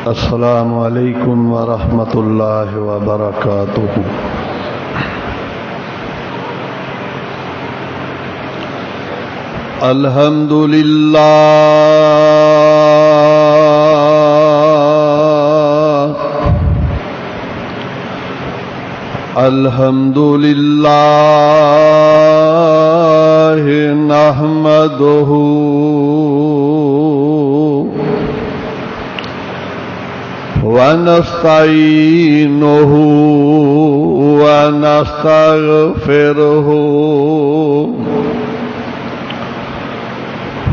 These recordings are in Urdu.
السلام علیکم ورحمۃ اللہ وبرکاتہ۔ الحمد للہ الحمد للہ نحمدہ ونستعینہ ونستغفرہ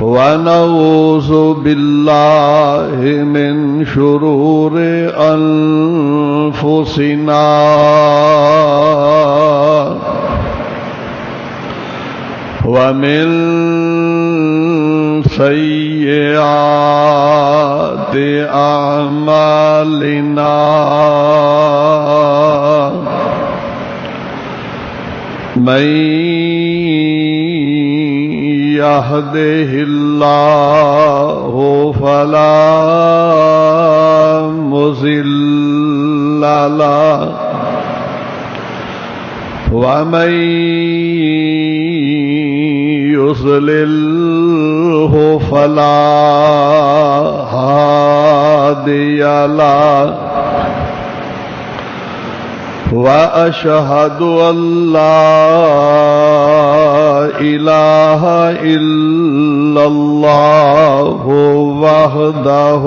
ونعوذ باللہ من شرور انفسنا ومن سیئات اعمالنا من يهده الله فلا مضل له ومن يضلله فلا هادي له وأشهد أن لا إله إلا الله وحده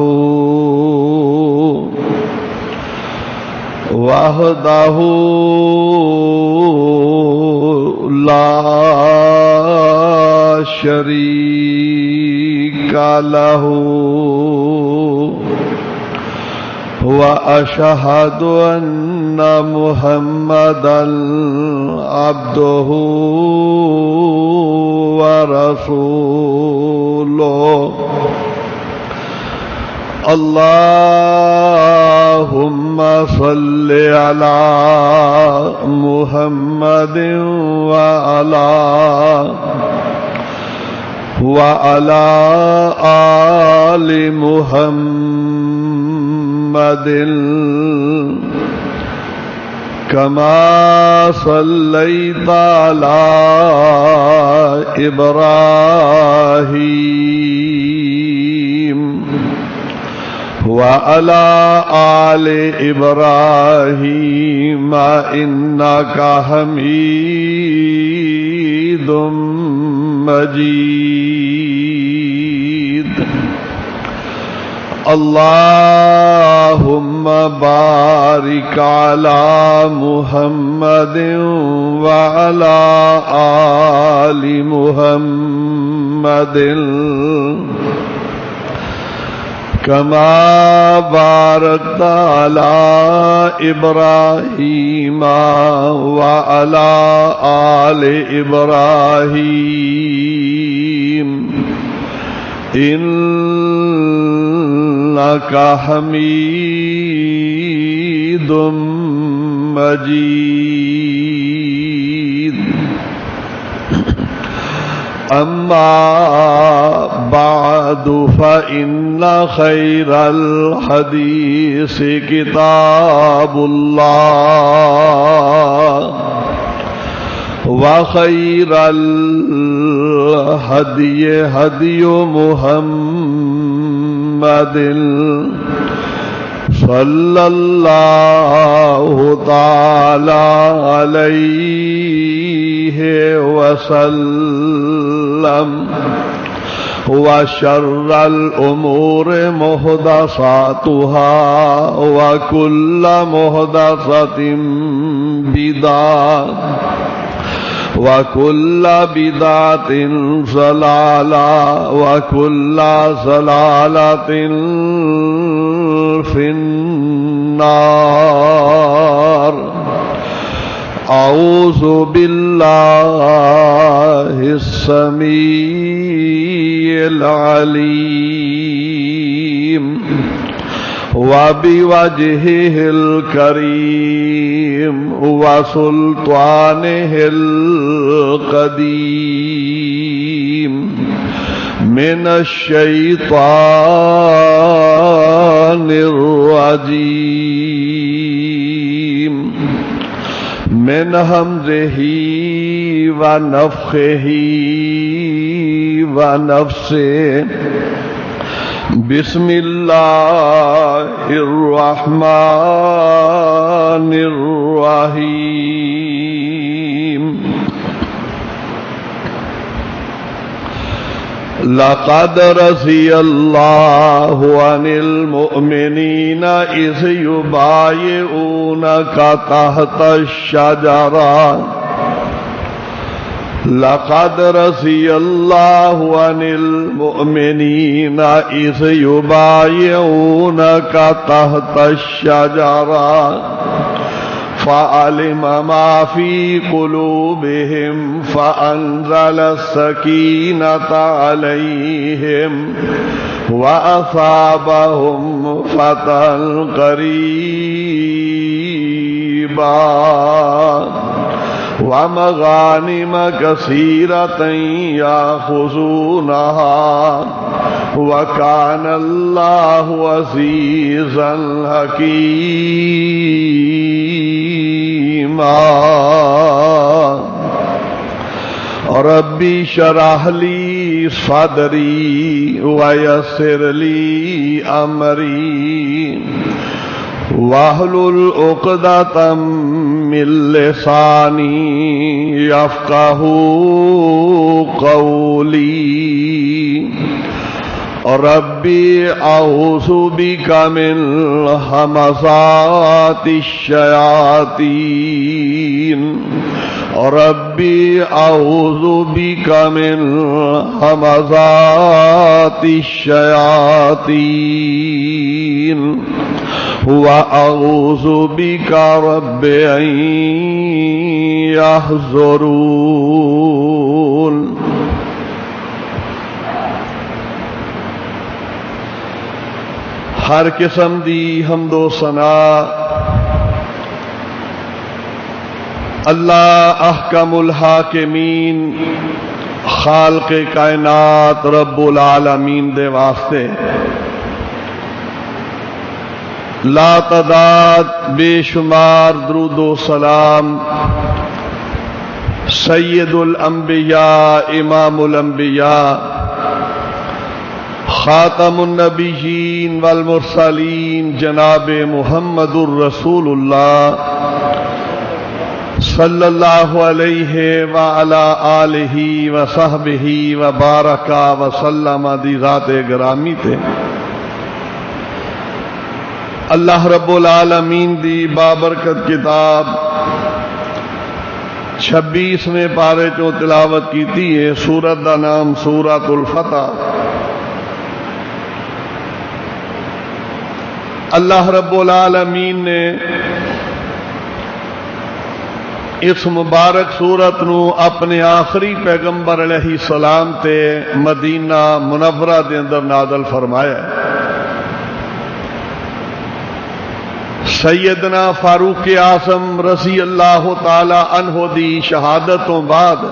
لا شريك له وأشهد أن محمدًا عبده ورسوله اللهم صل على محمد وعلى آل محمد كما صليت على إبراهيم وعلى آل إبراهيم إنك حميد مجيد اللهم بارك على محمد وعلى آل محمد كما باركت على إبراهيم وعلى آل إبراهيم إنك حميد مجيد أما بعد فإن خير الحديث كتاب الله وخير الهدي هدي محمد صلى الله تعالى عليه وسلم وشر الأمور محدثاتها وكل محدثة بدعة وكل بدعة ضلالة وكل ضلالة في النار أعوذ بالله السميع العليم وبوجهه الكريم وسلطانه القديم من الشيطان الرجيم من همزه ونفخه ونفسه بسم الله الرحمن الرحيم لقد رضي الله عن المؤمنين إذ يبايعونك تحت الشجرة لقد رضي الله عن المؤمنين إذ يبايعونك تحت الشجرة فعلم ما في قلوبهم فأنزل السكينة عليهم وأصابهم فتحا قريبا ومغانم كثيرة يأخذونها وكان الله عزيزا حكيما ربي اشرح لي صدري ويسر لي أمري واحلل عقدة من لساني يفقهوا قولي ربي أعوذ بك من همزات الشياطين ربي أعوذ بك من همزات الشياطين وأعوذ بك رب أن يحضرون ہر قسم دی حمد و ثنا اللہ احکم الحاکمین خالق کائنات رب العالمین دے واسطے لا تعداد بے شمار درود و سلام سید الانبیاء امام الانبیاء خاتم النبیین والمرسلین جناب محمد الرسول اللہ صلی اللہ علیہ وعلا آلہ وصحبہ وبارک وسلم دی ذات گرامی تے اللہ رب العالمین دی بابرکت کتاب 26ویں پارے چو تلاوت کیتی ہے سورت دا نام سورۃ الفتح اللہ رب العالمین نے اس مبارک سورت نو اپنے آخری پیغمبر علیہ السلام تے مدینہ منورہ دے اندر نازل فرمایا ہے سیدنا فاروق اعظم رضی اللہ تعالی عنہ دی شہادتوں بعد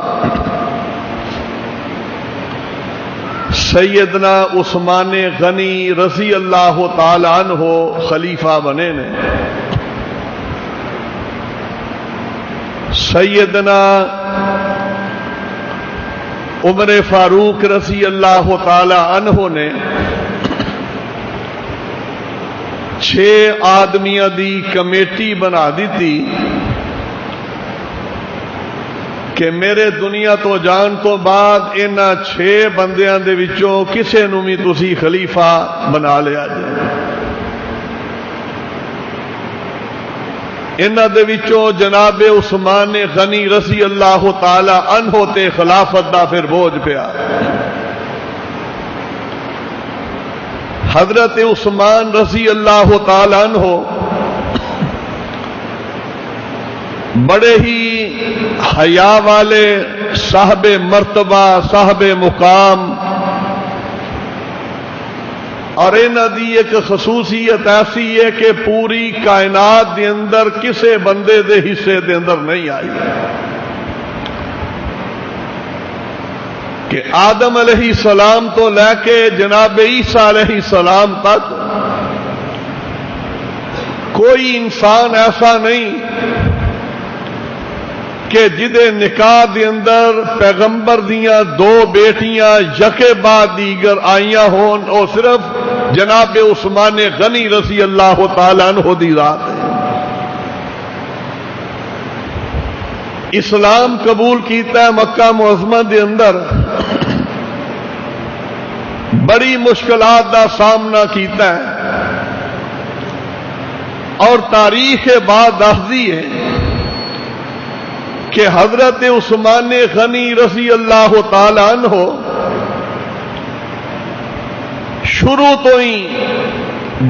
سیدنا عثمان غنی رضی اللہ تعالی عنہ خلیفہ بنے نے سیدنا عمر فاروق رضی اللہ تعالی عنہ نے 6 آدمیاں دی کمیٹی بنا دیتی کہ میرے دنیا تو جان تو بعد انہاں 6 بندیاں دے وچوں کسے نوں بھی تسی خلیفہ بنا لیا جائے انہاں دے وچوں جناب عثمان غنی رضی اللہ تعالی عنہ تے خلافت دا پھر بوجھ پیا حضرت عثمان رضی اللہ تعالی عنہ بڑے ہی حیا والے صاحب مرتبہ صاحب مقام اور انہاں دی ایک خصوصیت ایسی ہے کہ پوری کائنات دے اندر کسے بندے دے حصے دے اندر نہیں آئی کہ آدم علیہ السلام تو لے کے جناب عیسیٰ علیہ السلام تک کوئی انسان ایسا نہیں کہ جدے نکاح دے اندر پیغمبر دیاں دو بیٹیاں یکے بعد دیگر آئیاں ہون، اور صرف جناب عثمان غنی رضی اللہ تعالیٰ عنہ دی رات ہے۔ اسلام قبول کیتا ہے مکہ معظمہ دے اندر، بڑی مشکلات دا سامنا کیتا ہے، اور تاریخ بعد دسدی ہے کہ حضرت عثمان غنی رضی اللہ تعالی عنہ شروع تو ہی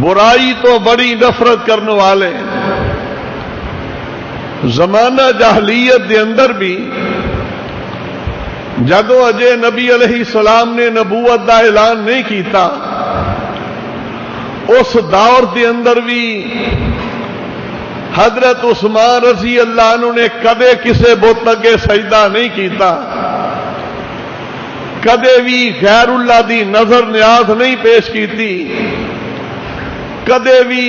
برائی تو بڑی نفرت کرنے والے، زمانہ جاہلیت دے اندر بھی جدو اجے نبی علیہ السلام نے نبوت دا اعلان نہیں کیتا، اس دور دے اندر بھی حضرت عثمان رضی اللہ عنہ نے کدے کسے بت اگے سجدہ نہیں کیتا، کدے بھی غیر اللہ دی نظر نیاز نہیں پیش کیتی، کدے بھی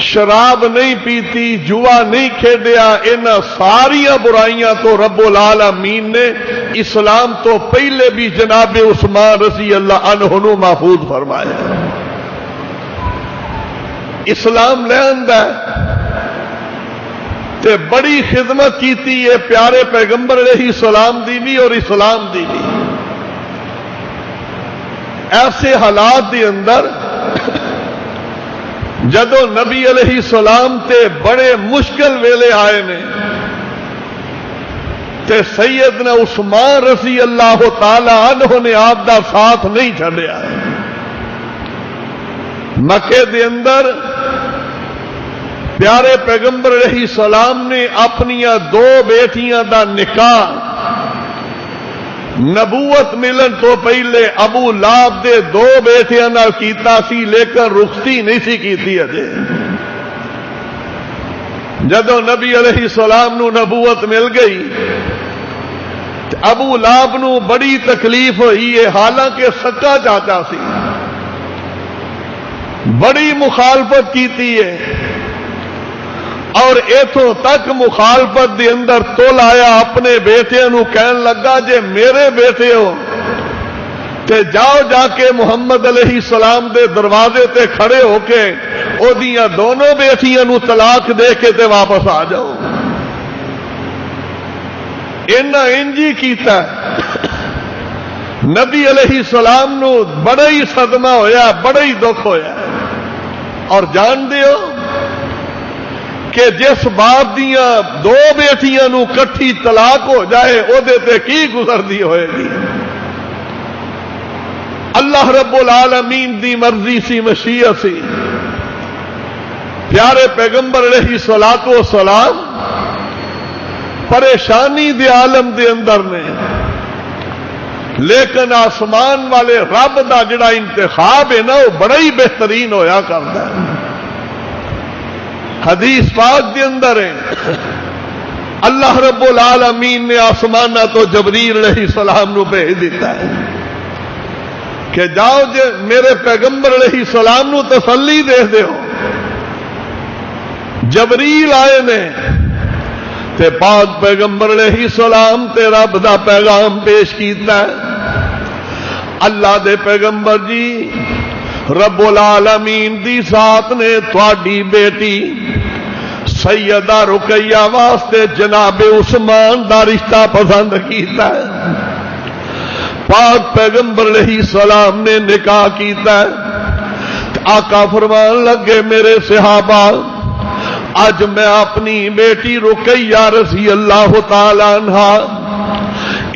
شراب نہیں پیتی، جوا نہیں کھیڈیا۔ ان ساریاں برائیاں تو رب العالمین نے اسلام تو پہلے بھی جناب عثمان رضی اللہ عنہ نو محفوظ فرمایا۔ اسلام لے آندا تے بڑی خدمت کیتی ہے پیارے پیغمبر علیہ السلام دی بھی اور اسلام دی بھی۔ ایسے حالات دے اندر جدو نبی علیہ السلام تے بڑے مشکل ویلے آئے نے تے سیدنا عثمان رضی اللہ تعالی عنہ نے آپ دا ساتھ نہیں چھڈیا۔ مکے دے اندر پیارے پیغمبر علیہ السلام نے اپنیاں دو بیٹیاں دا نکاح نبوت ملن تو پہلے ابو لہب دے دو بیٹیاں نال کیتا سی، لیکن رخصتی نہیں سی کیتی اجے۔ جدو نبی علیہ السلام نو نبوت مل گئی ابو لہب نو بڑی تکلیف ہوئی ہے، حالانکہ سچا چاچا سی، بڑی مخالفت کیتی ہے، اور ایتھوں تک مخالفت دے اندر تول آیا، اپنے بیٹے نو کہن لگا جے میرے بیٹے ہو تے جاؤ جا کے محمد علیہ السلام دے دروازے تے کھڑے ہو کے او دیاں دونوں بیٹیاں نو طلاق دے کے تے واپس آ جاؤ۔ انہاں انجی کیتا نبی علیہ السلام نو بڑا ہی صدمہ ہویا، بڑا ہی دکھ ہویا، اور جان دیو کہ جس باپ دیاں دو بیٹیاں نو کٹھی طلاق ہو جائے او دے تے کی گزردی ہوئے گی۔ اللہ رب العالمین دی مرضی سی، مشیت سی، پیارے پیغمبر علیہ الصلوۃ والسلام پریشانی دے عالم دے اندر نے، لیکن آسمان والے رب دا جڑا انتخاب ہے نا وہ بڑا ہی بہترین ہویا کرتا ہے۔ حدیث پاک دے اندر ہے اللہ رب العالمین نے آسمانہ تو جبریل علیہ السلام نو بھیج دیتا ہے کہ جاؤ جے میرے پیغمبر علیہ السلام نو تسلی دے دیو۔ جبریل آئے نے تے پاک پیغمبر علیہ السلام تے رب دا پیغام پیش کیتا ہے۔ اللہ دے پیغمبر جی رب العالمین دی ذات نے تھوڑی بیٹی سیدہ رقیہ واسطے جناب عثمان دا رشتہ پسند کیتا ہے۔ پاک پیغمبر علیہ السلام نے نکاح کیتا ہے۔ آقا فرمان لگے میرے صحابہ اج میں اپنی بیٹی رقیہ رضی اللہ تعالی عنہا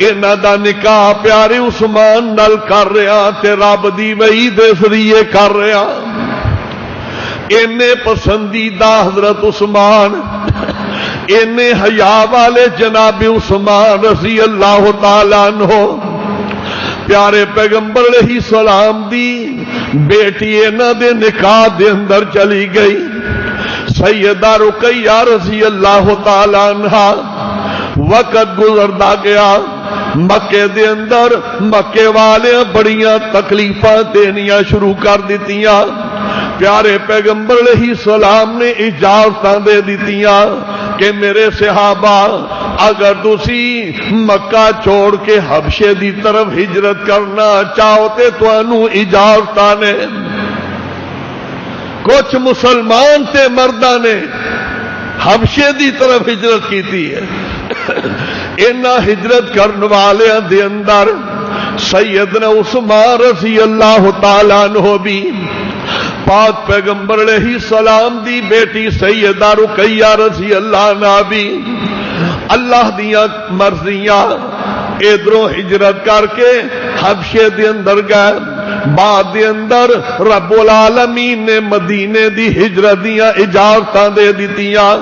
انہاں دا نکاح پیارے عثمان نال کر رہا تے رب دی وحی دے ذریعے کر رہا۔ اینے پسندیدہ حضرت عثمان، اینے حیا والے جناب عثمان رضی اللہ تعالی عنہ پیارے پیغمبر علیہ السلام دی بیٹی انہاں دے نکاح دے اندر چلی گئی۔ سیدہ رقیہ رضی اللہ تعالی عنہا وقت گزردا گیا، مکے دے اندر مکے والے بڑیاں تکلیفاں دینیاں شروع کر دیتیاں۔ پیارے پیغمبر علیہ السلام نے اجازتاں دے دیتیاں کہ میرے صحابہ اگر تسی مکہ چھوڑ کے حبشے دی طرف ہجرت کرنا چاہتے تو انو اجازتاں نے کچھ مسلمان تے مرداں نے حبشے دی طرف ہجرت کیتی ہے. انہاں ہجرت کرن والیاں دے اندر سیدنا عثمان رضی اللہ تعالی عنہ بھی پاک پیغمبر علیہ السلام دی بیٹی سیدہ رقیہ رضی اللہ عنہا بھی اللہ دیاں مرضیاں ادھروں ہجرت کر کے حبشے دے اندر گئے. بعد دے اندر رب العالمین نے مدینے دی ہجرت دیاں اجازتاں دے دتیاں.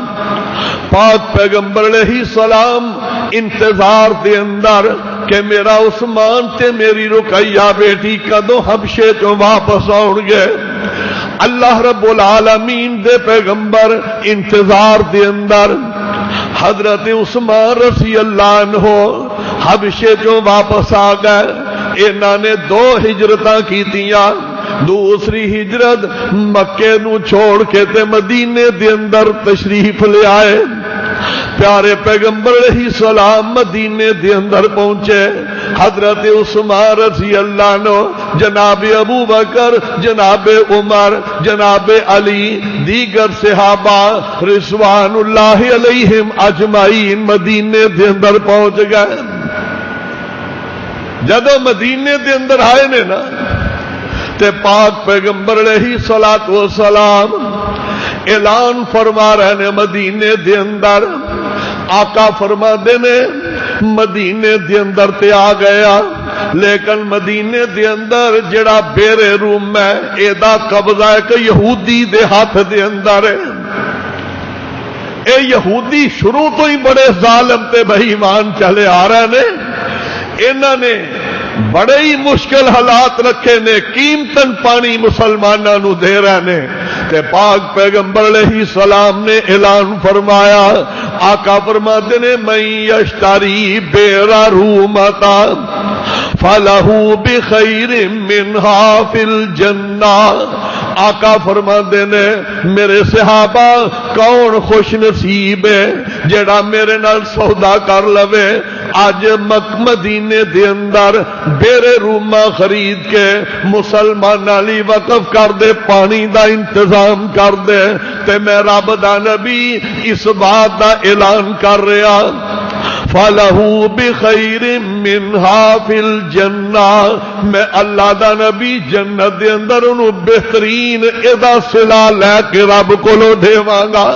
پاک پیغمبر علیہ السلام انتظار دے اندر کہ میرا عثمان تے میری رقیہ بیٹی کدوں حبشے چوں واپس آؤ گے. اللہ رب العالمین دے پیغمبر انتظار دے اندر حضرت عثمان رضی اللہ عنہ حبشے چوں واپس آ گئے. انہاں نے 2 ہجرتاں کیتیاں. دوسری ہجرت مکے نو چھوڑ کے تے مدینے دے اندر تشریف لے آئے. پیارے پیغمبر علیہ السلام مدینے دے اندر پہنچے. حضرت عثمان رضی اللہ عنہ جناب ابو بکر جناب عمر جناب علی دیگر صحابہ رضوان اللہ علیہم اجمعین مدینے دے اندر پہنچ گئے. جدو مدینے دے اندر آئے نے نا تے پاک پیغمبر علیہ الصلوۃ والسلام اعلان فرما رہے نے مدینے دے اندر. آقا فرما دے نے مدینے دے اندر تے آ گیا لیکن مدینے دے اندر جڑا بیرے روم ہے ایدا قبضہ ہے کہ یہودی دے ہاتھ دے اندر ہے. اے یہودی شروع تو ہی بڑے ظالم تے بے ایمان چلے آ رہے نے. انہاں نے بڑے ہی مشکل حالات رکھے نے. قیمتاً پانی مسلمانوں نو دے رہے نے تے پاک پیغمبر علیہ السلام نے اعلان فرمایا. آقا فرماتے نے من یشتری بیر رومتا فلہو بخیر منہا فی الجنہ. آقا فرماتے نے میرے صحابہ کون خوش نصیب ہے جڑا میرے نال سودا کر لوے. اج مدینے دے اندر بیرے روما خرید کے مسلماناں لئی وقف کر دے, پانی دا انتظام کر دے. تے میں رب دا نبی اس بات دا اعلان کر رہا فَلَهُ بِخَيْرٍ مِّنْهَا فِي الْجَنَّةِ. میں اللہ دا نبی جنت دے اندر انہوں بہترین ادا صلہ لے کے رب کو لو دیواں گا.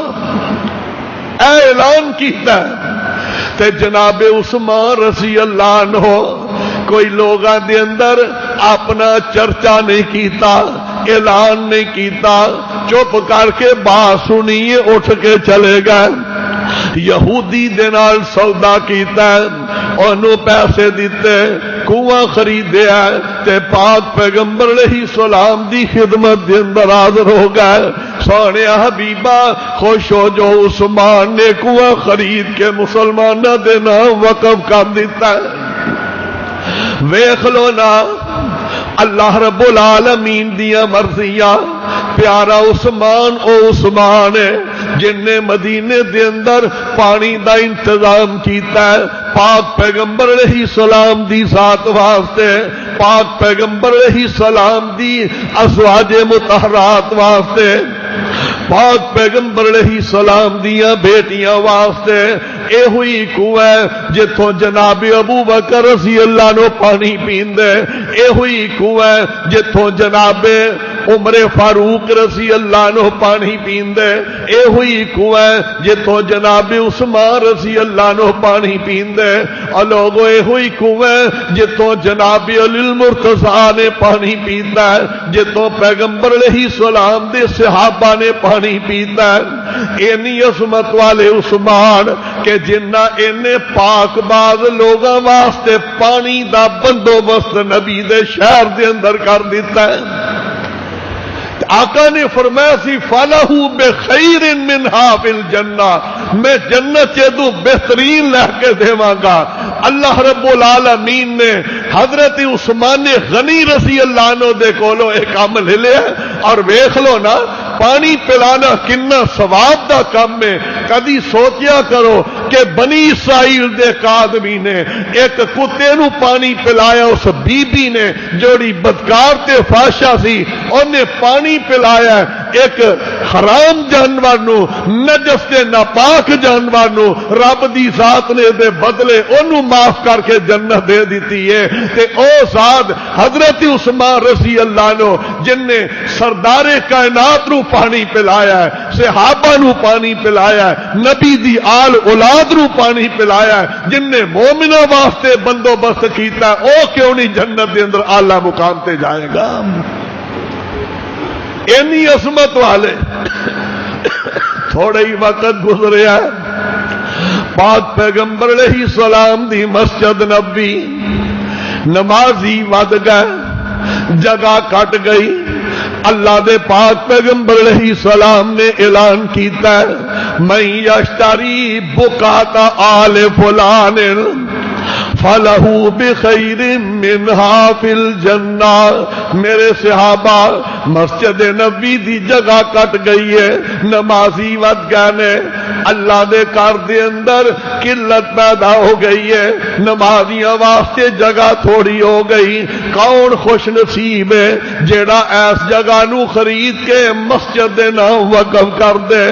اے اعلان کیتا ہے. تے جناب عثمان رضی اللہ عنہ کوئی لوگاں دے اندر اپنا چرچا نہیں کیتا, اعلان نہیں کیتا, چپ کر کے بات سنیے اٹھ کے چلے گئے. یہودی دے نال سودا کیتا ہے, انہوں پیسے دیتے, کنواں خریدیا تے پاک پیغمبر علیہ السلام دی خدمت دے اندر حاضر ہو گئے. سونے حبیبہ خوش ہو جو عثمان نے کنواں خرید کے مسلمانوں دے نام وقف کر دیتا ہے. ویکھ لو نا اللہ رب العالمین دیا مرضیاں. پیارا عثمان او عثمان ہے جن نے مدینے دے اندر پانی دا انتظام کیتا ہے پاک پیغمبر علیہ السلام دی ذات واسطے, پاک پیغمبر علیہ السلام دی ازواج مطہرات واسطے, پاک پیغمبر علیہ السلام دیاں بیٹیاں واسطے. اے ہوئی کنویں جتوں جناب ابو بکر رضی اللہ عنہ پانی پیندے, اے ہوئی کنویں جتوں جناب عمر فاروق رضی اللہ عنہ پانی پیندے, اے ہوئی کنویں جتوں جناب عثمان رضی اللہ عنہ پانی پیندے. اور لوگوں اے ہوئی کنویں جتوں جناب علی المرتضیٰ نے پانی پیندا ہے, جتوں پیغمبر علیہ السلام دے صحابہ نے پانی پیندا ہے. اینی عظمت والے عثمان کہ جنہ اینے پاک باز لوگاں واسطے پانی دا بندوبست نبی دے شہر دے اندر کر دیتا ہے. آقا نے فرمایا سی فَلَهُ بِخَيْرٍ مِّنْهَا فِي الْجَنَّةِ, میں جنت چیدوں بہترین لہ کے دیواں گا. اللہ رب العالمین نے حضرت عثمان غنی رضی اللہ عنہ دے کولو ایک عمل لے لیا اور ویکھ لو نا پانی پلانا کنا ثواب دا کم ہے. کدی سوچیا کرو کہ بنی اسرائیل دے ایک آدمی نے ایک کتے نو پانی پلایا, اس بی بی نے جوڑی بدکار تے فاشا سی انہیں پانی پلایا ایک حرام جانور نو, نجس تے ناپاک جانور نو, رب دی ذات نے دے بدلے انہوں معاف کر کے جنت دے دیتی ہے. تے او ذات حضرت عثمان رضی اللہ عنہ جن نے سردار کائنات نو پانی پلایا ہے, صحابہ نو پانی پلایا ہے, نبی دی آل اولاد نو پانی پلایا ہے, جن نے مومنہ واسطے بندوبست کیتا ہے, او کیوں نہیں جنت دے اندر اعلی مقام تے جائے گا؟ اینی عظمت والے. تھوڑا ہی وقت گزریا پاک پیغمبر علیہ السلام دی مسجد نبی نمازی ود گئے, جگہ کٹ گئی. اللہ دے پاک پیغمبر علیہ السلام نے اعلان کیتا ہے میں یشتری بکات آل فلان فلہو بخیر منہا فی الجنہ. میرے صحابہ مسجد نبی دی جگہ کٹ گئی ہے, نمازی ود گئے نے, اللہ دے گھر دے اندر قلت پیدا ہو گئی ہے, نمازیاں واسطے جگہ تھوڑی ہو گئی. کون خوش نصیب ہے جیڑا ایس جگہ نو خرید کے مسجد دے نام وقف کر دے,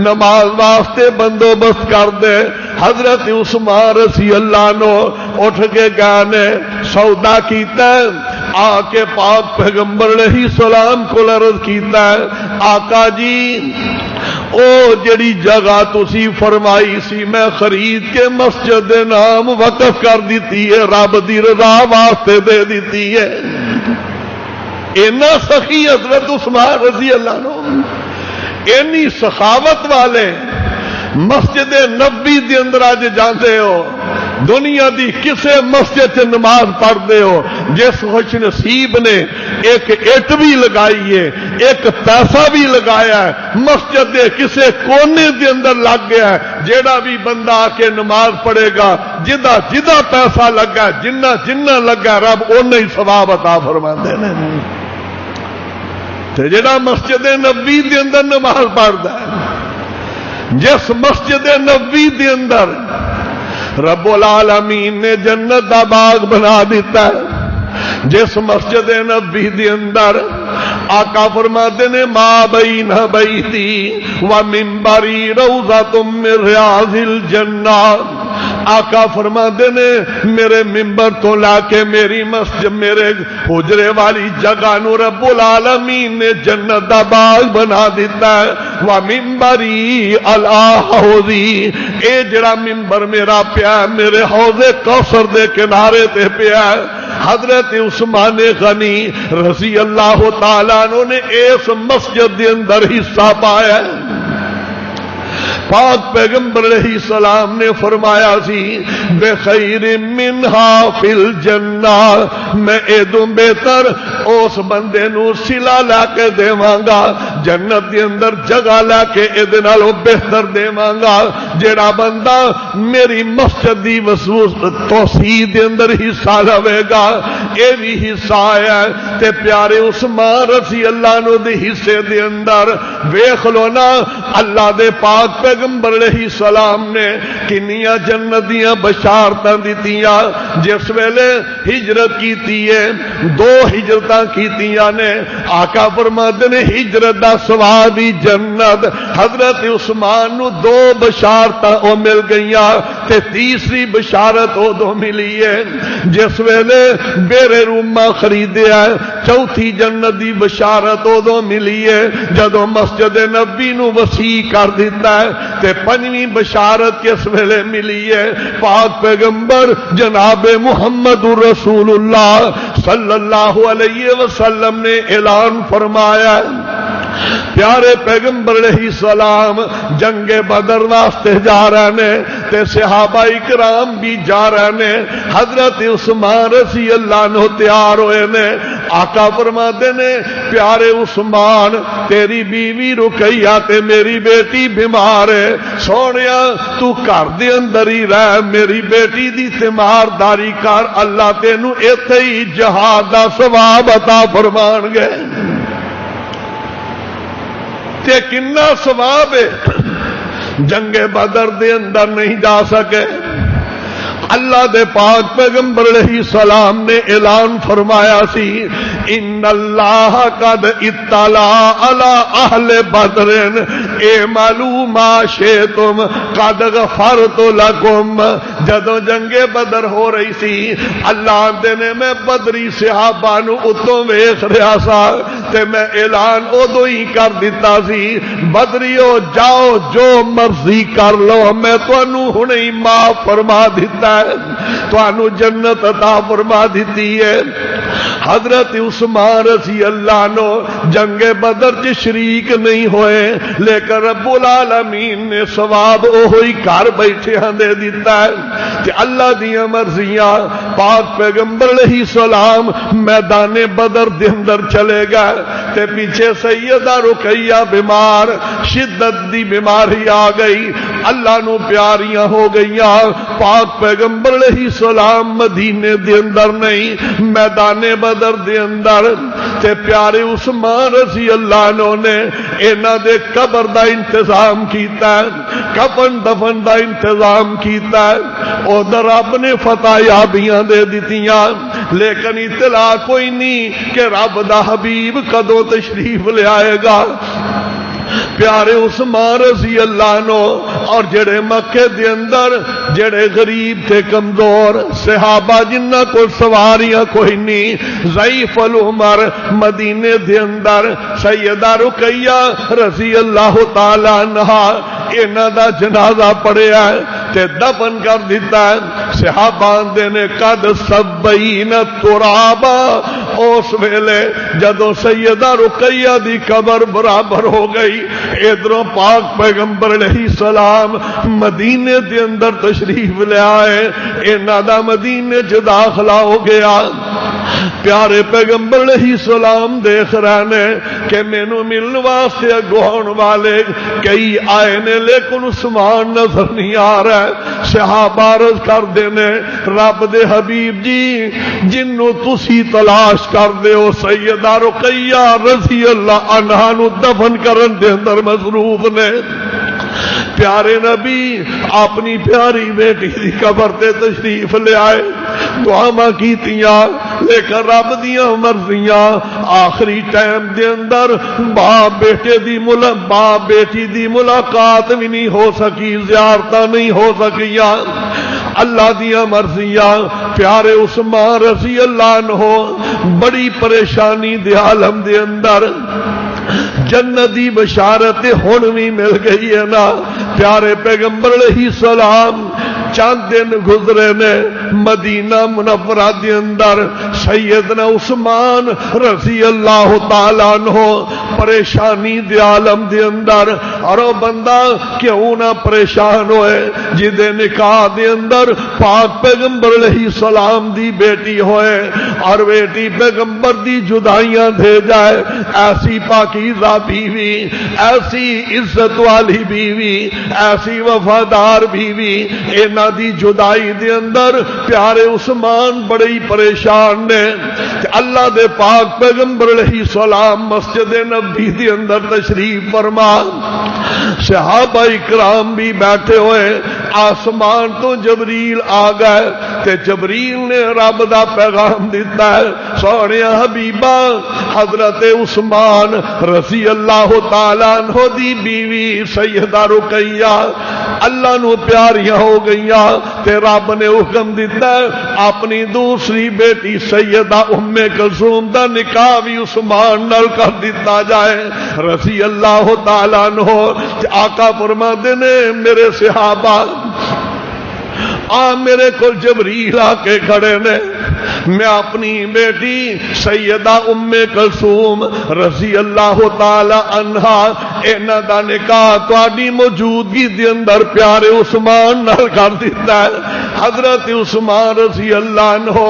نماز واسطے بندوبست کر دے. حضرت عثمان رضی اللہ عنہ اٹھ کے گئے نے, سودا کیتا ہے, آ کے پاک پیغمبر علیہ السلام کو عرض کیتا ہے آقا جی او جڑی جگہ تسی فرمائی سی میں خرید کے مسجد دے نام وقف کر دیتی ہے, رب دی رضا واسطے دے دیتی ہے. اینا سخی حضرت عثمان رضی اللہ عنہ, اینی سخاوت والے. مسجد نبی دے اندر آج جاندے ہو, دنیا دی کسے مسجد سے نماز پڑھتے ہو, جس خوش نصیب نے ایک اٹ بھی لگائی ہے, ایک پیسہ بھی لگایا ہے, مسجد دے کسے کونے دے اندر لگ گیا ہے, جیڑا بھی بندہ آ کے نماز پڑھے گا جدا جدا پیسہ لگا, جنہ جنہ لگا رب اونا ہی ثواب عطا فرماندے نے. تے جیڑا مسجد نبی دے اندر نماز پڑھدا ہے, جس مسجد نبی دے اندر رب العالمین نے جنت دا باغ بنا دیتا ہے, جس مسجد نبی دے اندر آقا فرماتے نے ما بین بیتی و منبری روضۃ من ریاض الجنہ. آقا فرماتے نے میرے ممبر تو لا کے میری مسجد میرے حجرے والی جگہ نو رب العالمین نے جنت دا باغ بنا دیتا ہے. و منبری علی حوضی, اے جڑا ممبر میرا پیا میرے حوض کوثر دے کنارے تے پیا. حضرت عثمان غنی رضی اللہ تعالیٰ عنہ نے اس مسجد دے اندر حصہ پایا. پاک پیغمبر علیہ السلام نے فرمایا سی بخیر منہا فی الجنہ, میں ایدوں بہتر اس بندے نو صلہ لا کے دیواں گا جنت دے اندر جگہ لا کے ایدے نالوں بہتر دیواں گا جیڑا بندہ میری مسجد دی توسیع دے اندر حصہ لوے گا. اے بھی حصہ ہے تے پیارے عثمان رضی اللہ عنہ دے حصے دے اندر ویکھ لو نا, اللہ دے پاک پیغمبر علیہ السلام نے کنیاں جنت دیاں بشارتاں دتیاں. جس ویلے ہجرت کیتی ہے, دو ہجرتاں کیتیاں نے, آقا فرماتے نے ہجرت دا ثواب ہی جنت. حضرت عثمان نو دو بشارتاں او مل گئیاں تے تیسری بشارت او دو ملی ہے جس ویلے بیرے روما خریدیا. چوتھی جنت دی بشارت او دو ملی ہے جدوں مسجد نبی نو وسیع کر دیتا ہے. تے پنجویں بشارت کس ویلے ملی ہے, پاک پیغمبر جناب محمد رسول اللہ صلی اللہ علیہ وسلم نے اعلان فرمایا. پیارے پیغمبر علیہ السلام جنگ بدر واسطے جا رہے ہیں تے صحابہ اکرام بھی جا رہے ہیں. حضرت عثمان رضی اللہ عنہ تیار ہوئے نے. آقا فرماتے نے پیارے عثمان تیری بیوی رقیہ تے میری بیٹی بیمار ہے, سونیا تو گھر دے اندر ہی رہ, میری بیٹی دی تیمارداری کر, اللہ تینو ایتھے ہی جہاد دا ثواب عطا فرمان گے. تے کنا ثواب ہے جنگ بدر دے اندر نہیں جا سکے. اللہ دے پاک پیغمبر علیہ السلام نے اعلان فرمایا سی ان اللہ قد اطلع علی اہل بدر اعملوا ما شئتم قد غفرت لکم. جدوں جنگ بدر ہو رہی سی اللہ دے نے میں بدری صحابہ نو اتوں ویکھ رہا سا تے میں اعلان ادو ہی کر دیتا سی بدریو جاؤ جو مرضی کر لو میں تانوں ہنے ہی معاف فرما دیتا تانوں جنت عطا فرما دیتی ہے. حضرت عثمان رضی اللہ عنہ جنگ بدر چ شریک نہیں ہوئے لیکن رب العالمین نے ثواب اوہی گھر بیٹھے دے دیتا ہے کہ اللہ دیاں مرضیاں. پاک پیغمبر علیہ السلام میدان بدر دے اندر چلے گئے تے پیچھے سیدہ رقیہ بیمار شدت دی بیماری آ گئی اللہ نو پیاریاں ہو گئیاں. پاک پیغمبر علیہ السلام مدینے دے اندر نہیں میدان بدر دے اندر تے پیارے عثمان رضی اللہ عنہ نے انہاں دے قبر دا انتظام کیتا ہے کفن دفن دا انتظام کیتا ہے. ادھر رب نے فتح یابیاں دے دتیاں لیکن اطلاع کوئی نہیں کہ رب دا حبیب کدوں تشریف لے آئے گا. پیارے عثمان رضی اللہ عنہ اور جڑے مکے دے اندر جڑے غریب تھے کمزور صحابہ جنہ کو سواریاں کوئی نہیں ضعیف العمر مدینے دے اندر سیدہ رقیہ رضی اللہ تعالی عنہا انہاں دا جنازہ پڑھیا ہے تے دفن کر دیتا ہے. صحابہ دے نے قد سبین ترابا اس ویلے جدو سیدہ رقیہ دی قبر برابر ہو گئی ادھروں پاک پیغمبر علیہ السلام مدینے دے اندر تشریف لے آئے انہاں دا مدینے چ داخلہ ہو گیا. پیارے پیغمبر علیہ السلام دیکھ رہے نے کہ مینوں ملن واسطے اگون والے کئی آئے نے لیکن عثمان نظر نہیں آ رہا ہے. صحابہ عرض کر دینے رب دے حبیب جی جنوں تسی تلاش کر دے ہو سیدہ رقیہ رضی اللہ عنہا نو دفن کرن دے اندر مصروف نے. پیارے نبی اپنی پیاری بیٹی دی قبر تے تشریف لے آئے دعاواں کیتیاں لیکن رب دیاں مرضیاں آخری ٹائم دے اندر باپ بیٹی دی ملاقات بھی نہیں ہو سکی زیارتاں نہیں ہو سکیاں. اللہ دیاں مرضیاں. پیارے عثمان رضی اللہ عنہ بڑی پریشانی دے عالم دے اندر جنت دی بشارت ہن بھی مل گئی ہے نا. پیارے پیغمبر علیہ السلام چند دن گزرے نے مدینہ منورہ دے اندر سیدنا عثمان رضی اللہ تعالی عنہ پریشانی دے عالم دے اندر اور وہ بندہ کیوں نہ پریشان ہوئے جدے نکاح دے اندر پاک پیغمبر علیہ السلام دی بیٹی ہوئے اور بیٹی پیغمبر دی جدائیاں دے جائے. ایسی پاکیزہ بیوی ایسی عزت والی بیوی ایسی وفادار بیوی اینا دی جدائی دے اندر پیارے عثمان بڑے ہی پریشان نے. اللہ دے پاک پیغمبر علیہ السلام مسجد نبوی دے اندر تشریف فرما صحابہ اکرام بھی بیٹھے ہوئے آسمان تو جبریل آ گئے تے جبریل نے رب دا پیغام دیتا ہے سونیا حبیبہ حضرت عثمان رضی اللہ تعالیٰ عنہ دی بیوی سیدہ رقیہ اللہ نو پیاریاں ہو گئیاں تے رب نے حکم دیتا ہے اپنی دوسری بیٹی سیدہ ام کلثوم دا نکاح بھی عثمان نال کر دیتا جائے رضی اللہ تعالیٰ عنہ. آقا فرماتے نے میرے صحابہ میرے کو جبریل آ کے کھڑے نے میں اپنی بیٹی سیدہ ام کلثوم رضی اللہ تعالی عنہا انہاں دا نکاح تہاڈی موجودگی دے اندر پیارے عثمان نال کر دیتا ہے. حضرت عثمان رضی اللہ عنہ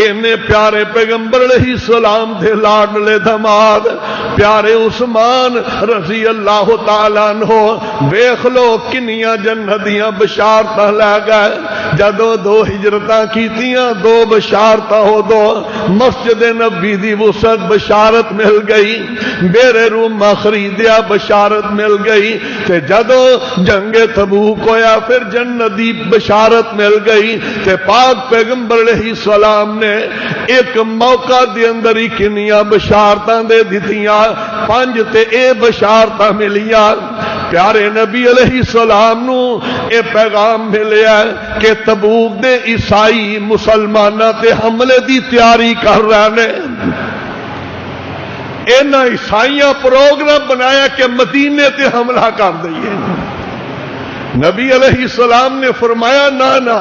اینے پیارے پیغمبر علیہ السلام دے لاڈلے دماد پیارے عثمان رضی اللہ تعالی عنہ ویکھ لو کنیاں جنت دیاں بشارتاں لے گئے جدوں دو ہجرتاں کیتیاں دو بشارتاں ہو دو مسجد نبی دی وسعت بشارت مل گئی، میرے روما خریدیا بشارت مل گئی، تے جدو جنگ تبوک ہویا پھر جنت دی بشارت مل گئی، تے پاک پیغمبر علیہ السلام نے ایک موقع دے اندر ہی کنیاں بشارتاں دے دتیاں، 5 تے اے بشارتاں ملیاں۔ پیارے نبی علیہ السلام نو اے پیغام ملیا کہ تبوک دے عیسائی مسلماناں تے حملے دی تیاری کر رہے ہیں۔ انہاں عیسائیاں پروگرام بنایا کہ مدینے تے حملہ کر دئیے۔ نبی علیہ السلام نے فرمایا نا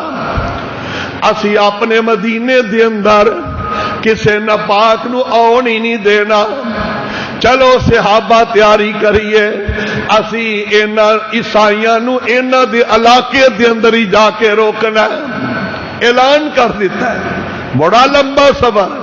اسی اپنے مدینے دے اندر کسے ناپاک نو آن ہی نہیں دینا، چلو صحابہ تیاری کریے، اسی انہاں عیسائیاں نو انہاں دے علاقے دے اندر ہی جا کے روکنا ہے۔ اعلان کر دیتا ہے، بڑا لمبا سفر،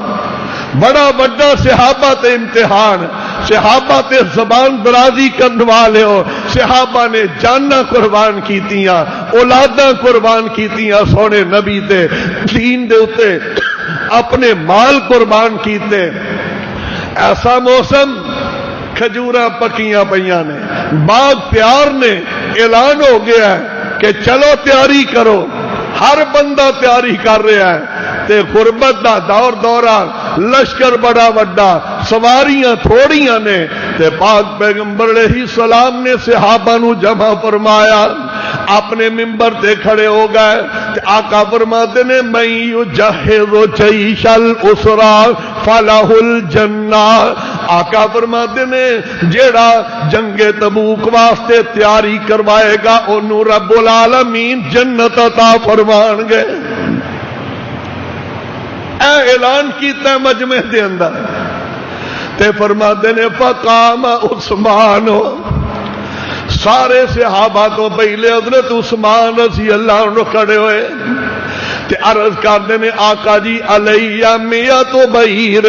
بڑا بڑا صحابہ تے امتحان، صحابہ تے زبان درازی کرنے والے ہو، صحابہ نے جاناں قربان کیتیاں، اولاداں قربان کیتیاں سونے نبی تے دین دے اتے، اپنے مال قربان کیتے۔ ایسا موسم کھجوراں پکیاں پیاں نے، باغ پیار نے، اعلان ہو گیا ہے کہ چلو تیاری کرو، ہر بندہ تیاری کر رہا ہے، تے غربت دا دورہ، لشکر بڑا وڈا، سواریاں تھوڑیاں نے، تے پاک پیغمبر علیہ السلام نے صحابہ نو جمع فرمایا، اپنے ممبر تے کھڑے ہو گئے، تے آقا فرماتے نے میں یجہز جیش الاسرا فلہ الجنہ، آقا فرماتے نے جیڑا جنگ تبوک واسطے تیاری کروائے گا انہوں رب العالمین جنت عطا فرمان گے۔ اے اعلان کیتا ہے مجمع دے اندر، تے فرماتے نے فقام عثمان، سارے صحابہ تو پہلے حضرت عثمان رضی اللہ عنہ کھڑے ہوئے، تے عرض کرتے نے آقا جی علیہ میت بعیر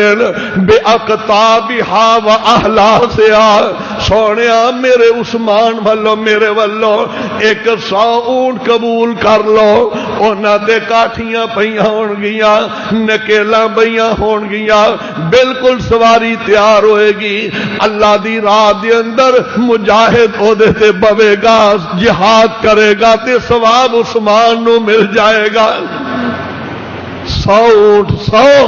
باقطابھا و احلاسھا، سونیا میرے عثمان والو میرے والو 100 اونٹ قبول کر لو، انہاں تے کاٹھیاں پیاں ہون گیاں، نکیلاں پیاں ہون گیاں، بالکل سواری تیار ہوئے گی، اللہ دی راہ دے اندر مجاہد او دے تے بوے گا، جہاد کرے گا تے ثواب عثمان نو مل جائے گا۔ 100 اونٹ 100،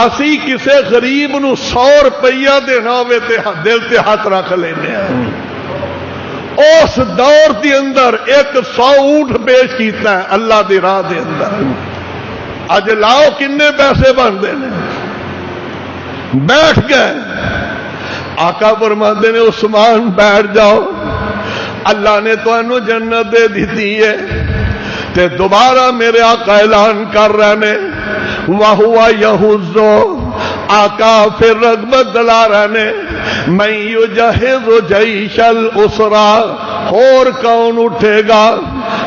اسی کسے غریب نو 100 روپیہ دینا ہوئے تے دل تے ہاتھ رکھ لینے ہیں۔ اس دور دی اندر 100 اونٹ پیش کیتا ہے اللہ دی راہ دے اندر، اج لاؤ کنے پیسے بن دینے۔ بیٹھ گئے، آقا فرماتے نے عثمان بیٹھ جاؤ، اللہ نے تو انو جنت دے دیتی ہے، تے دوبارہ میرے آقا اعلان کر رہے نے وَهُوَ يَهُزُّ، آقا پھر رغبت دلا رہے نے مَن يُجَهِّزُ جَيْشَ الْأُسْرَى، اور کون اٹھے گا؟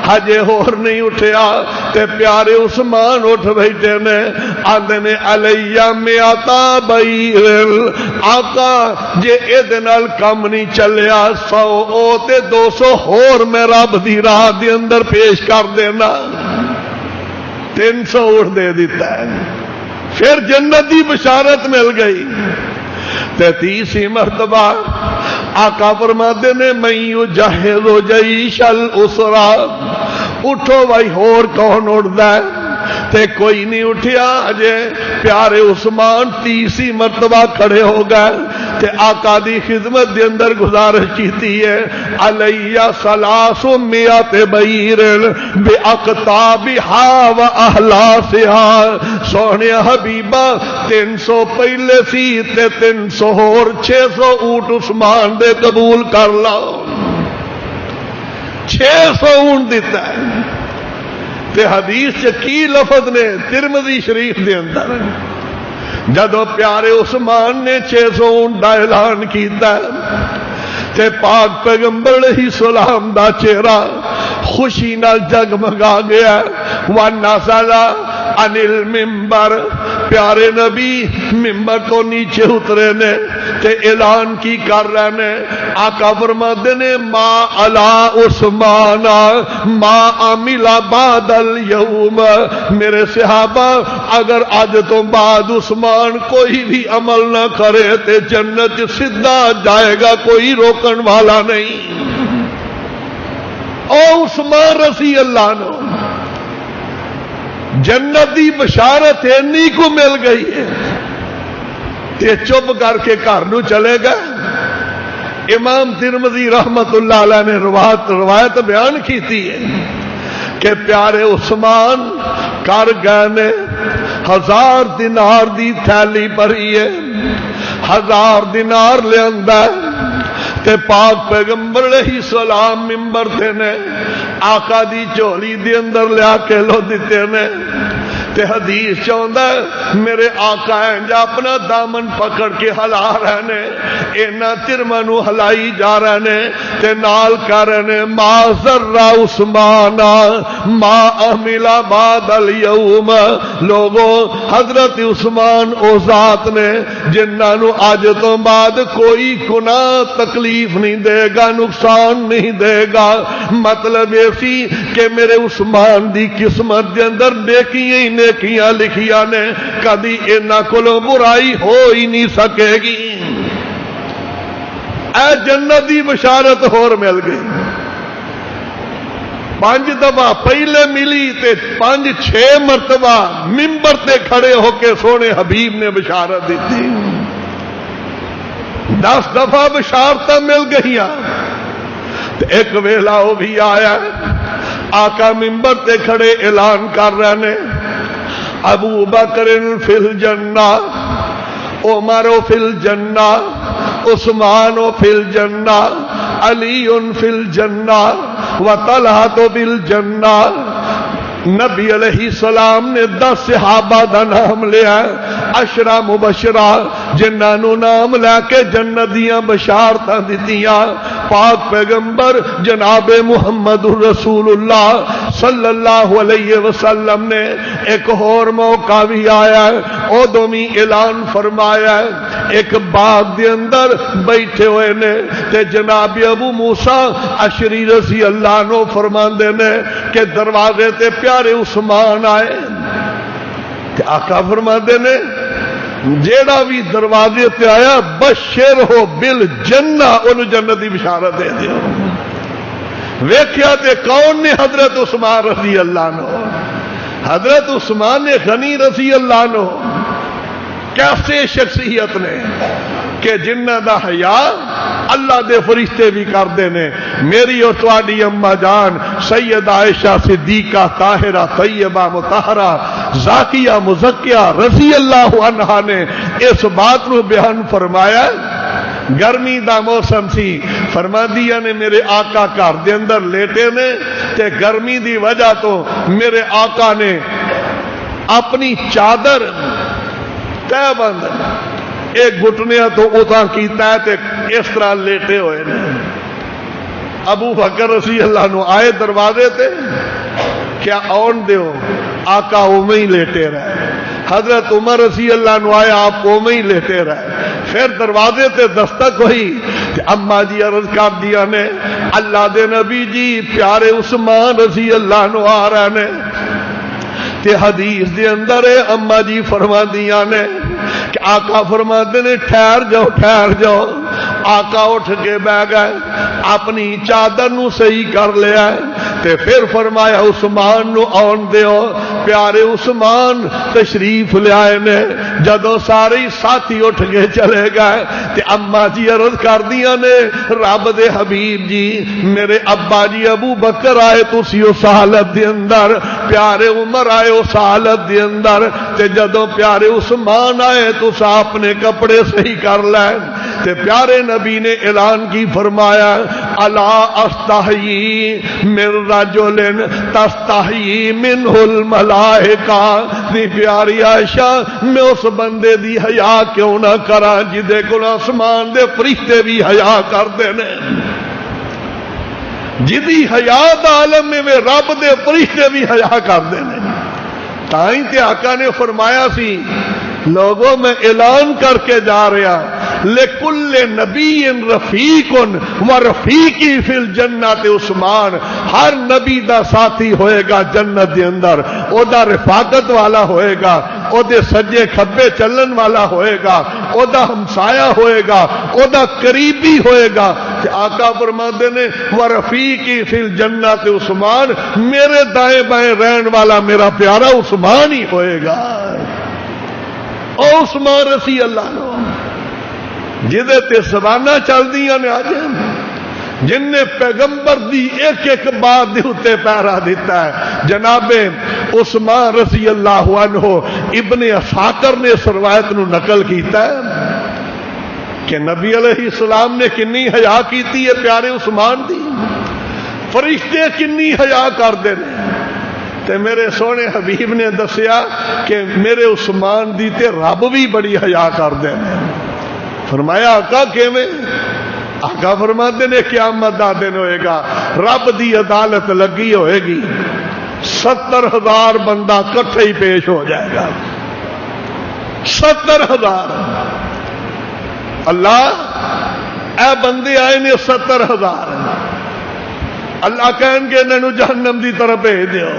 ہجے اور نہیں اٹھیا، تے پیارے عثمان اٹھ بیٹھے نے، آندے نے علیہ میاتا بعیر، آقا جے اے دے نال کم نہیں چلیا 100 او تے 200 اور میں رب دی راہ دے اندر پیش کر دینا، 300 اونٹ دے دیتا ہے۔ پھر جنت دی بشارت مل گئی، تے تیسری مرتبہ آقا فرماتے نے میں یجہز جیش الاسرا، اٹھو بھائی اور کون اٹھدا ہے؟ تے کوئی نہیں اٹھیا، اجے پیارے عثمان تیسری مرتبہ کھڑے ہو گئے، تے آقا دی خدمت دے اندر گزارش کیتی ہے علیہ 300 بعیر باقطابھا و احلاسھا، سونے حبیبہ 300 پہلے سی تے 300 اور 600 اونٹ عثمان دے قبول کر لاؤ، 600 اونٹ دیتا ہے۔ تے حدیث کی لفظ نے ترمذی شریف دے اندر، جدو پیارے عثمان نے 600 اونٹ دا اعلان کیتا تے پاک پیغمبر علیہ السلام دا چہرہ خوشی نال جگمگا گیا، وَنَزَلَ عَنِ الْمِنبَرِ، پیارے نبی ممبر تو نیچے اترے نے تے اعلان کی کر رہے نے. آقا فرماتے نے ما علی عثمان ما عمل بعد اليوم. میرے صحابہ اگر آج تو بعد عثمان کوئی بھی عمل نہ کرے تے جنت سیدھا جائے گا, کوئی روکن والا نہیں. او عثمان رضی اللہ عنہ جنت دی بشارت اینی کو مل گئی ہے تے چپ کر کے گھر نو چلے گئے. امام ترمذی رحمت اللہ علیہ نے روایت بیان کی تھی کہ پیارے عثمان کر گئے نے 1000 دینار دی تھیلی بھری ہے, 1000 دینار لے آندا تے پاک پیغمبر علیہ السلام ممبر تے نے آقا دی جھولی دے اندر لیا کے لو دیتے نے. تے حدیث چاہتا ہے میرے آقا ہیں جا اپنا دامن پکڑ کے ہلا رہے نے, اینا ترمنو ہلائی جا رہے نے تے نال کر رہے نے ما ذرہ عثمان ما عمل بعد اليوم. لوگوں حضرت عثمان او ذات نے جنہاں نو اج تو بعد کوئی گناہ تکلیف نہیں دے گا, نقصان نہیں دے گا. مطلب یہ سی کہ میرے عثمان دی قسمت دے اندر نیکیاں ہی نیکیاں لکھیاں نے, کدی انہاں کولوں برائی ہو ہی نہیں سکے گی. اے جنت دی بشارت ہور مل گئی. 5 دفعہ پہلے ملی تے 5-6 مرتبہ ممبر تے کھڑے ہو کے سونے حبیب نے بشارت دیتی. 10 دفعہ بشارتیں مل گئیاں. ایک ویلا وہ بھی آیا, آقا ممبر تے کھڑے اعلان کر رہے نے ابو بکر فی الجنہ, عمر فی الجنہ, عثمان فی الجنہ, علی فی الجنہ وطلحہ فی الجنہ. نبی علیہ السلام نے 10 صحابہ دا نام لیا, عشرہ مبشرہ جنہاں نو نام لے کے جنت دیاں بشارتاں دتیاں. پاک پیغمبر جناب محمد رسول اللہ صلی اللہ علیہ وسلم نے ایک اور موقع بھی آیا ہے, ادوں بھی اعلان فرمایا ہے. ایک باغ دے اندر بیٹھے ہوئے نے تے جناب ابو موسیٰ اشعری رضی اللہ عنہ فرماندے نے کہ دروازے تے پیارے عثمان آئے. آقا فرماندے نے جیڑا بھی دروازے تے آیا بشر ہو بالجنہ, انہوں جنت دی بشارت دے دیو. ویکھیا تے کون نے حضرت عثمان رضی اللہ عنہ. حضرت عثمان غنی رضی اللہ عنہ کیسے شخصیت نے کہ جنہ دا حیا اللہ دے فرشتے بھی کردے نے. میری اور تواڈی اما جان سیدہ عائشہ صدیقہ طاہرہ طیبہ مطہرہ زاکیہ مزکیہ رضی اللہ عنہا نے اس بات کو بیان فرمایا. گرمی دا موسم سی, فرماندیاں نے میرے آقا گھر دے اندر لیٹے نے تے گرمی دی وجہ تو میرے آقا نے اپنی چادر تہ بند ایک گھٹنیا تو اتاں کیتا ہے تے اس طرح لیٹے ہوئے نے. ابو بکر رضی اللہ عنہ آئے دروازے تے, کیا آن دیو, آقا اومیں ہی لیٹے رہے. حضرت عمر رضی اللہ عنہ آئے, آپ اومیں ہی لیٹے رہے. پھر دروازے تے دستک ہوئی تے اما جی عرض کر دیا نے اللہ دے نبی جی پیارے عثمان رضی اللہ عنہ آ رہے نے. تے حدیث دے اندر اما جی فرما دیا نے کہ آقا فرماتے نے ٹھہر جاؤ ٹھہر جاؤ. آقا اٹھ کے بہ گئے, اپنی چادر نو صحیح کر لیا تے پھر فرمایا عثمان نو آن دیو. پیارے عثمان تشریف لے آئے نے. جدو سارے ساتھی اٹھ کے چلے گئے تے اما جی عرض کر دیا نے رب دے حبیب جی میرے ابا جی ابو بکر آئے تسی اس حالت دے اندر, پیارے عمر آئے اس حالت دے اندر, تے جدو پیارے عثمان آئے تو اپنے کپڑے صحیح کر لیں. تے پیارے نبی نے اعلان کی فرمایا الا استحیی من رجل تستحیی منہ الملائکہ. دی پیاری عائشہ میں اس بندے دی حیا کیوں نہ کراں جدے کول آسمان دے فرشتے بھی حیا کردے نے. جدی حیا دا عالم میں رب دے فرشتے بھی حیا کردے نے. تائیں تے آقا نے فرمایا سی لوگوں میں اعلان کر کے جا رہا لکل نبی رفیق و رفیقی فی الجنت عثمان، ہر نبی دا ساتھی ہوئے گا جنت دے اندر، او دا رفاقت والا ہوئے گا، او دے سجے کھبے چلن والا ہوئے گا، او دا ہمسایہ ہوئے گا، او دا قریبی ہوئے گا۔ کہ آقا فرماتے نے و رفیقی فی الجنت عثمان، میرے دائیں بائیں رہن والا میرا پیارا عثمان ہی ہوئے گا۔ او عثمان رضی اللہ عنہ جدے تے زبانہ چل دیاں نے آج، جن نے پیغمبر دی ایک ایک بات دی اتے پیرا دیتا ہے۔ جناب عثمان رضی اللہ عنہ ابن اساکر نے اس روایت نو نقل کیتا ہے کہ نبی علیہ السلام نے کنی حیا کیتی ہے پیارے عثمان دی، فرشتے کنی حیا کر دے نے، تے میرے سونے حبیب نے دسیا کہ میرے عثمان دی تے رب بھی بڑی حیا کر دے نے۔ فرمایا آقا کیویں؟ آقا فرماتے نے قیامت دا دن ہوئے گا، رب دی عدالت لگی ہوئے گی، 70,000 بندہ کٹھے ہی پیش ہو جائے گا، 70,000۔ اللہ اے بندے آئے نے 70,000، اللہ کہیں گے انہوں جہنم دی طرف بھیج دیو۔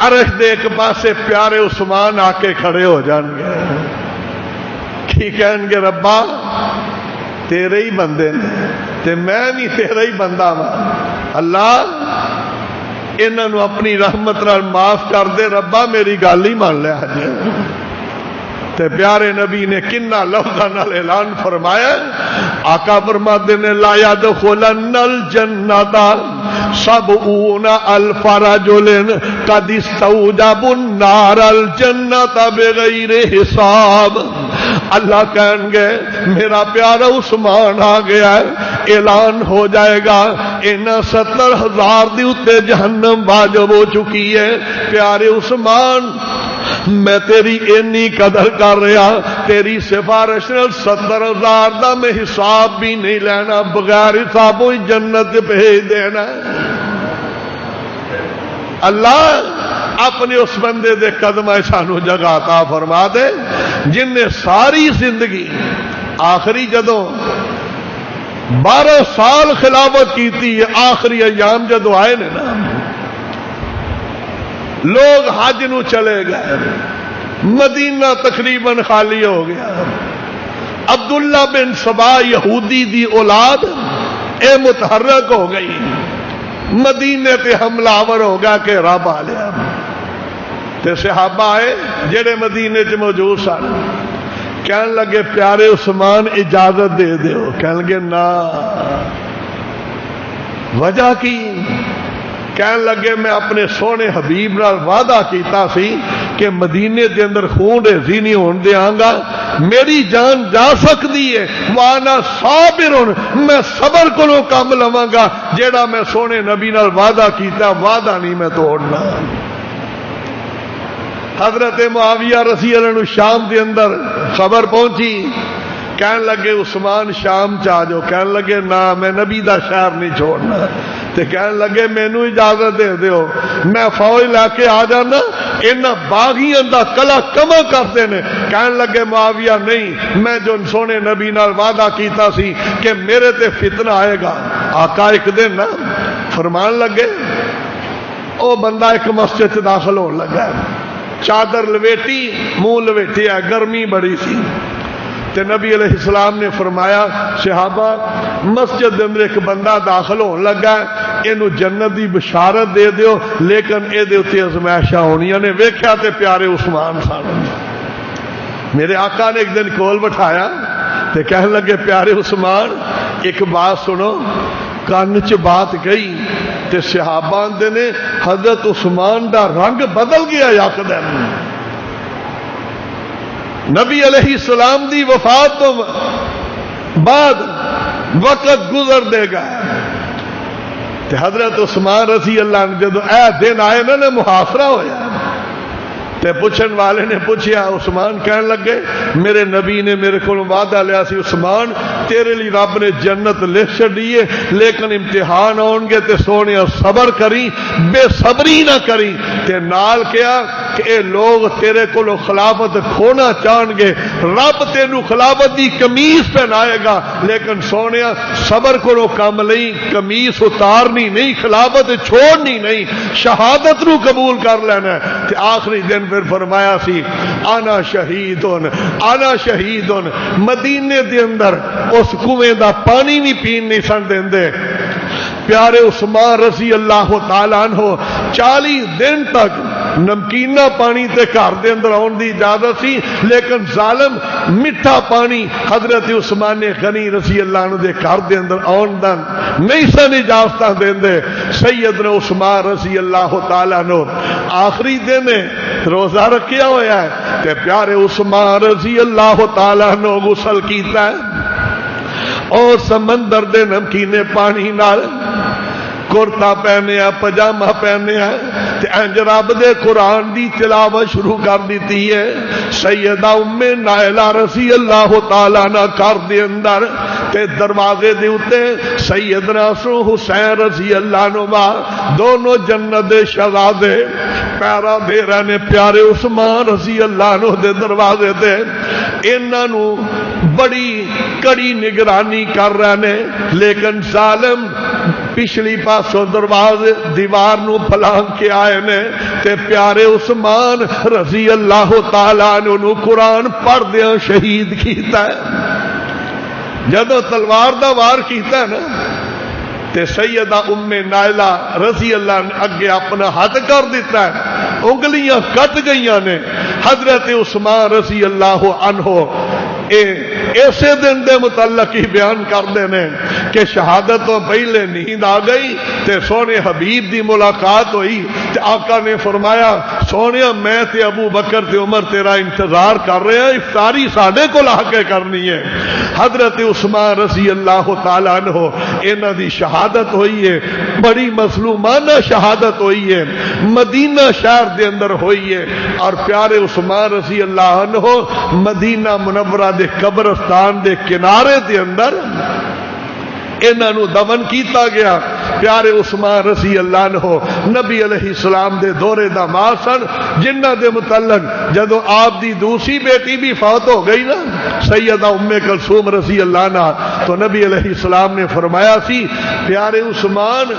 عرش دے ایک پاسے پیارے عثمان آ کے کھڑے ہو جان گے، کی کہیں گے ربا تیرے ہی بندے نے تے میں بھی تیرا ہی بندہ ہاں، اللہ انہوں اپنی رحمت نال معاف کر دے ربا، میری گل ہی مان لیا جی۔ تے پیارے نبی نے کنہ لفظاں نال اعلان فرمایا، آقا فرماتے نے لا يدخلن الجنۃ 70,000 رجل قد استوجبوا النار الجنۃ بغیر حساب۔ اللہ کہیں گے میرا پیارا عثمان آ گیا ہے، اعلان ہو جائے گا ان 70,000 دی اتے جہنم واجب ہو چکی ہے۔ پیارے عثمان میں تیری اینی قدر کر رہا، تیری سفارش 70,000 دا میں حساب بھی نہیں لینا، بغیر حساب ہی جنت بھیج دینا۔ اللہ اپنے اس بندے دے قدم سانو جگہ عطا فرما دے جن نے ساری زندگی آخری جدوں 12 سال خلافت کی تھی، آخری ایام جدوں آئے نے نا، لوگ حج نو چلے گئے، مدینہ تقریباً خالی ہو گیا۔ عبداللہ بن سبا یہودی دی اولاد اے متحرک ہو گئی، مدینے تے حملہ آور ہو گیا کہ رب آ لیا۔ تے صحابہ آئے جڑے مدینے چ موجود سن، کہنے لگے پیارے عثمان اجازت دے دیو، کہنے لگے نا، وجہ کی؟ کہنے لگے میں اپنے سونے حبیب نال وعدہ کیتا سی کہ مدینے دے اندر خون ریزی نہیں ہون دیاں گا، میری جان جا سکتی ہے، وانا صابر، میں صبر کولوں کام لواں گا، جیڑا میں سونے نبی نال وعدہ کیتا وعدہ نہیں میں توڑنا۔ حضرت معاویہ رضی اللہ عنہ شام دے اندر خبر پہنچی، کہنے لگے عثمان شام چاہ جو، کہنے لگے نا میں نبی دا شہر نہیں چھوڑنا، تے کہنے لگے مینوں اجازت دے دیو میں فوج لے کے آ جانا، انہاں باغیاں دا کلا کما کرتے نے۔ کہنے لگے معاویہ نہیں، میں جو سونے نبی نال وعدہ کیتا سی کہ میرے تے فتنہ آئے گا۔ آقا ایک دن نا فرمان لگے، او بندہ ایک مسجد سے داخل ہون لگا ہے، چادر لویٹی منہ لویٹیا، گرمی بڑی سی، تے نبی علیہ السلام نے فرمایا صحابہ مسجد دے اندر ایک بندہ داخل ہون لگا ہے، اینو جنت دی بشارت دے دیو، لیکن اے دے اتے ازمائشاں ہونیاں نے۔ ویکھیا تے پیارے عثمان سن، میرے آقا نے ایک دن کول بٹھایا تے کہنے لگے پیارے عثمان ایک بات سنو، کان چ بات گئی تے صحابہ آندے نے حضرت عثمان دا رنگ بدل گیا یکدم۔ نبی علیہ السلام دی وفات تو بعد وقت گزر دے گا تے حضرت عثمان رضی اللہ عنہ جدو اے دن آئے نا محاصرہ ہویا تے پوچھن والے نے پوچھیا، عثمان کہنے لگے میرے نبی نے میرے کو وعدہ لیا سی عثمان تیرے لیے رب نے جنت لکھ چڑی ہے، لیکن امتحان آن گے تے سونے صبر کری، بے صبری نہ کری، تے نال کیا کہ اے لوگ تیرے کو خلافت کھونا چاہن گے، رب تینوں خلافت دی قمیص پہنائے گا، لیکن سونے صبر کرو کم نہیں، قمیص اتارنی نہیں، خلافت چھوڑنی نہیں، شہادت نو قبول کر لینا ہے۔ تے آخری دن پھر فرمایا سی آنا شہیدن، آنا شہیدن۔ مدینے دے اندر اس کنویں دا پانی بھی پین نہیں سن دیندے۔ پیارے عثمان رضی اللہ تعالیٰ عنہ 40 دن تک نمکینہ پانی تے گھر دے اندر آن دی اجازت سی، لیکن ظالم میٹھا پانی حضرت عثمان غنی رضی اللہ عنہ دے گھر دے اندر آن دا نہیں سن اجازت دیندے۔ سیدنا عثمان رضی اللہ تعالیٰ عنہ آخری دن روزہ رکھیا ہوا ہے تے پیارے عثمان رضی اللہ تعالیٰ عنہ غسل کیتا ہے اور سمندر دے نمکینے پانی نال کرتا پہنے پجامہ پہنے تے انج رب دے قرآن دی تلاوت شروع کر دیتی ہے۔ سیدہ ام نائلہ رضی اللہ تعالیٰ عنہ گھر دے اندر تے دروازے دے اوتے سیدنا حسین رضی اللہ عنہ دونوں جنت دے شہزادے پیرا دے رہے نے پیارے عثمان رضی اللہ عنہ دے دروازے تے، انہاں نو بڑی کڑی نگرانی کر رہے نے، لیکن ظالم پچھلی پاسوں دروازے دیوار نو پھلانگ کے آئے نے تے پیارے عثمان رضی اللہ تعالیٰ عنہ نو قرآن پڑھ دیاں شہید کیتا ہے۔ جدو تلوار دا وار کیتا ہے نا تے سیدہ ام نائلہ رضی اللہ عنہ اگے اپنا ہاتھ کر دیتا ہے، انگلیاں کٹ گئیاں نے۔ حضرت عثمان رضی اللہ عنہ ایسے دن دے متعلق ہی بیان کر دینے کہ شہادت تو پہلے نیند آ گئی تے سونے حبیب دی ملاقات ہوئی تے آقا نے فرمایا سونیا میں تے ابو بکر تے عمر تیرا انتظار کر رہے ہیں، افطاری ساڈے کو لا کے کرنی ہے۔ حضرت عثمان رضی اللہ تعالیٰ عنہ انہاں دی شہادت ہوئی ہے، بڑی مظلومانہ شہادت ہوئی ہے، مدینہ شہر دے اندر ہوئی ہے، اور پیارے عثمان رضی اللہ عنہ مدینہ منورہ دے قبرستان دے کنارے دے اندر انہاں نو دفن کیتا گیا۔ پیارے عثمان رضی اللہ عنہ نبی علیہ السلام دے دورے داماد سن، جنہ دے متعلق جدو آپ دی دوسری بیٹی بھی فوت ہو گئی نا سیدہ ام کلثوم رضی اللہ عنہ، تو نبی علیہ السلام نے فرمایا سی پیارے عثمان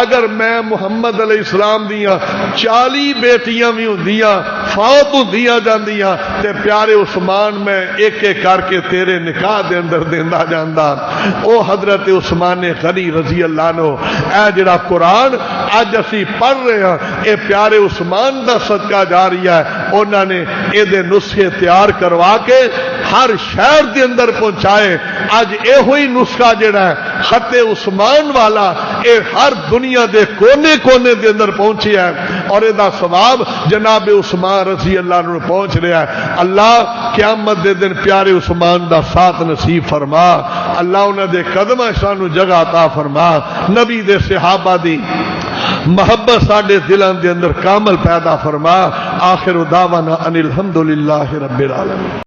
اگر میں محمد علیہ السلام دیاں 40 بیٹیاں بھی ہوندیاں فوت ہوندیاں جاندیاں تے پیارے عثمان میں ایک ایک کر کے تیرے نکاح دے اندر دیندا جاندا۔ او حضرت عثمان غنی رضی اللہ عنہ اے جڑا قرآن اج اسی پڑھ رہے ہیں اے پیارے عثمان دا صدقہ جاریہ ہے، انہوں نے اے دے نسخے تیار کروا کے ہر شہر دے اندر پہنچائے۔ اج اے ہوئی نسخہ جڑا ہے خط عثمان والا اے ہر دنیا دے کونے کونے دے اندر پہنچیا ہے، اور اے دا ثواب جناب عثمان رضی اللہ عنہ پہنچ رہا ہے۔ اللہ قیامت دے دن پیارے عثمان دا ساتھ نصیب فرما، اللہ انہاں دے قدماں سانو جگہ عطا فرما، نبی دے صحابہ دی محبت ساڈے دلاں دے اندر کامل پیدا فرما۔ آخر دعوانا ان الحمدللہ رب العالمین۔